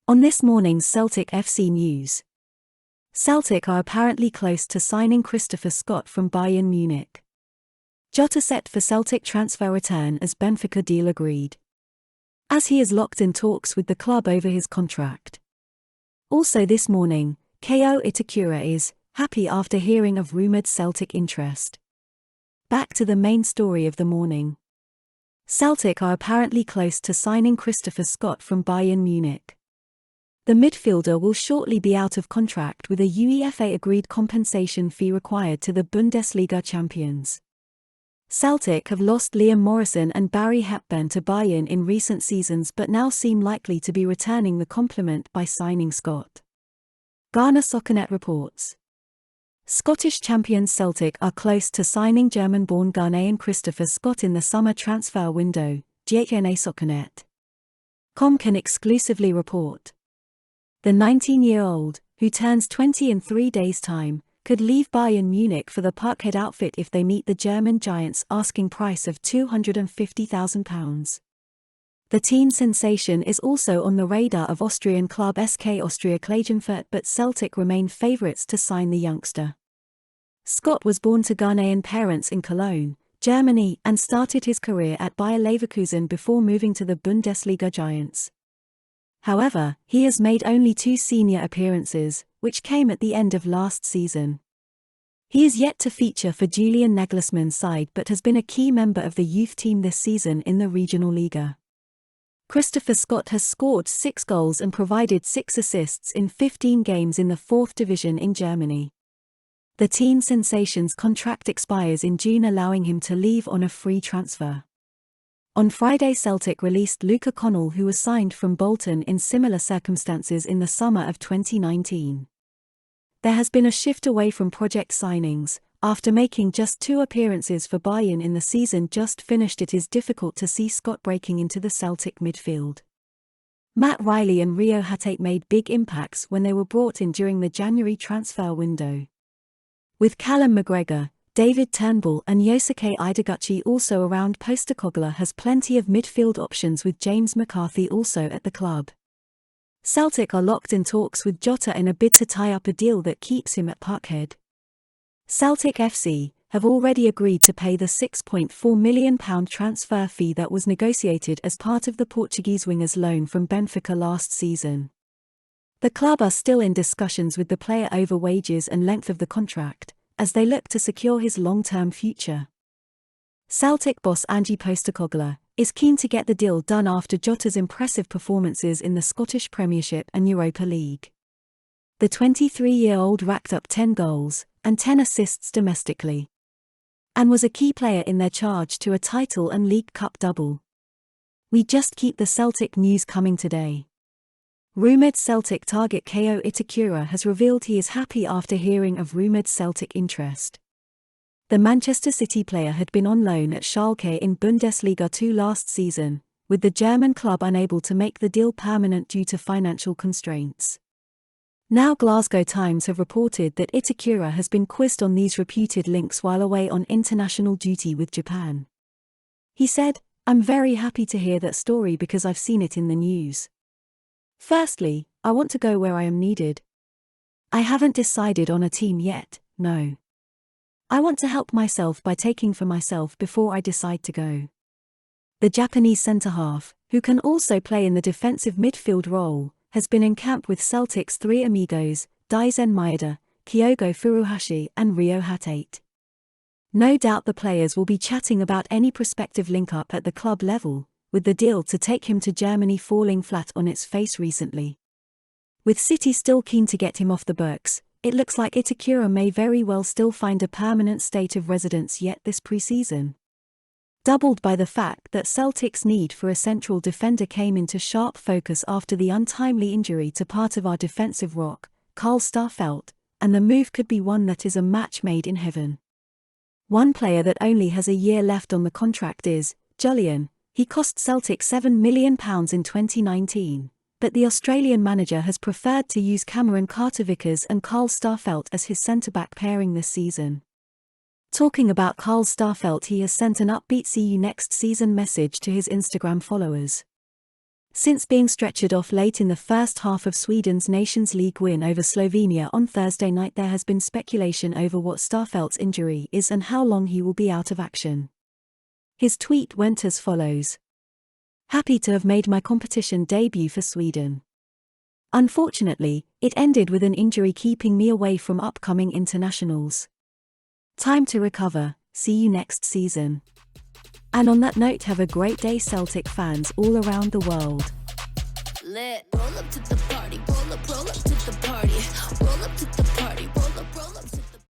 On this morning's Celtic FC news, Celtic are apparently close to signing Christopher Scott from Bayern Munich. Jotta set for Celtic transfer return as Benfica deal agreed, as he is locked in talks with the club over his contract. Also this morning, KO Itakura is happy after hearing of rumoured Celtic interest. Back to the main story of the morning. Celtic are apparently close to signing Christopher Scott from Bayern Munich. The midfielder will shortly be out of contract with a UEFA-agreed compensation fee required to the Bundesliga champions. Celtic have lost Liam Morrison and Barry Hepburn to Bayern in recent seasons but now seem likely to be returning the compliment by signing Scott. Ghana Soccernet reports. Scottish champions Celtic are close to signing German-born Ghanaian Christopher Scott in the summer transfer window, Ghana Soccernet. Com can exclusively report. The 19-year-old, who turns 20 in 3 days' time, could leave Bayern Munich for the Parkhead outfit if they meet the German giants' asking price of £250,000. The teen sensation is also on the radar of Austrian club SK Austria Klagenfurt, but Celtic remain favourites to sign the youngster. Scott was born to Ghanaian parents in Cologne, Germany, and started his career at Bayer Leverkusen before moving to the Bundesliga giants. However, he has made only 2 senior appearances, which came at the end of last season. He is yet to feature for Julian Nagelsmann's side but has been a key member of the youth team this season in the Regional Liga. Christopher Scott has scored 6 goals and provided 6 assists in 15 games in the 4th division in Germany. The teen sensation's contract expires in June, allowing him to leave on a free transfer. On Friday, Celtic released Luca Connell, who was signed from Bolton in similar circumstances in the summer of 2019. There has been a shift away from project signings. After making just 2 appearances for Bayern in the season just finished, it is difficult to see Scott breaking into the Celtic midfield. Matt Riley and Rio Hatate made big impacts when they were brought in during the January transfer window. With Callum McGregor, David Turnbull and Yosuke Ideguchi also around, Postecoglou has plenty of midfield options, with James McCarthy also at the club. Celtic are locked in talks with Jotta in a bid to tie up a deal that keeps him at Parkhead. Celtic FC have already agreed to pay the £6.4 million transfer fee that was negotiated as part of the Portuguese winger's loan from Benfica last season. The club are still in discussions with the player over wages and length of the contract, as they look to secure his long-term future. Celtic boss Ange Postecoglou is keen to get the deal done after Jotta's impressive performances in the Scottish Premiership and Europa League. The 23-year-old racked up 10 goals and 10 assists domestically, and was a key player in their charge to a title and League Cup double. We just keep the Celtic news coming today. Rumoured Celtic target KO Itakura has revealed he is happy after hearing of rumoured Celtic interest. The Manchester City player had been on loan at Schalke in Bundesliga 2 last season, with the German club unable to make the deal permanent due to financial constraints. Now Glasgow Times have reported that Itakura has been quizzed on these reputed links while away on international duty with Japan. He said, "I'm very happy to hear that story because I've seen it in the news. Firstly, I want to go where I am needed. I haven't decided on a team yet, no. I want to help myself by taking for myself before I decide to go." The Japanese centre-half, who can also play in the defensive midfield role, has been in camp with Celtic's 3 amigos, Daizen Maeda, Kyogo Furuhashi and Rio Hatate. No doubt the players will be chatting about any prospective link-up at the club level, with the deal to take him to Germany falling flat on its face recently. With City still keen to get him off the books, it looks like Itakura may very well still find a permanent state of residence yet this pre-season. Doubled by the fact that Celtic's need for a central defender came into sharp focus after the untimely injury to part of our defensive rock, Carl Starfelt, and the move could be one that is a match made in heaven. One player that only has a year left on the contract is Julian. He cost Celtic £7 million in 2019, but the Australian manager has preferred to use Cameron Carter-Vickers and Carl Starfelt as his centre-back pairing this season. Talking about Carl Starfelt, he has sent an upbeat "see you next season" message to his Instagram followers. Since being stretchered off late in the first half of Sweden's Nations League win over Slovenia on Thursday night, there has been speculation over what Starfelt's injury is and how long he will be out of action. His tweet went as follows: "Happy to have made my competition debut for Sweden. Unfortunately, it ended with an injury keeping me away from upcoming internationals. Time to recover, see you next season." And on that note, have a great day, Celtic fans all around the world. Lit. Roll up to the party, roll up to the party, roll up to the party, roll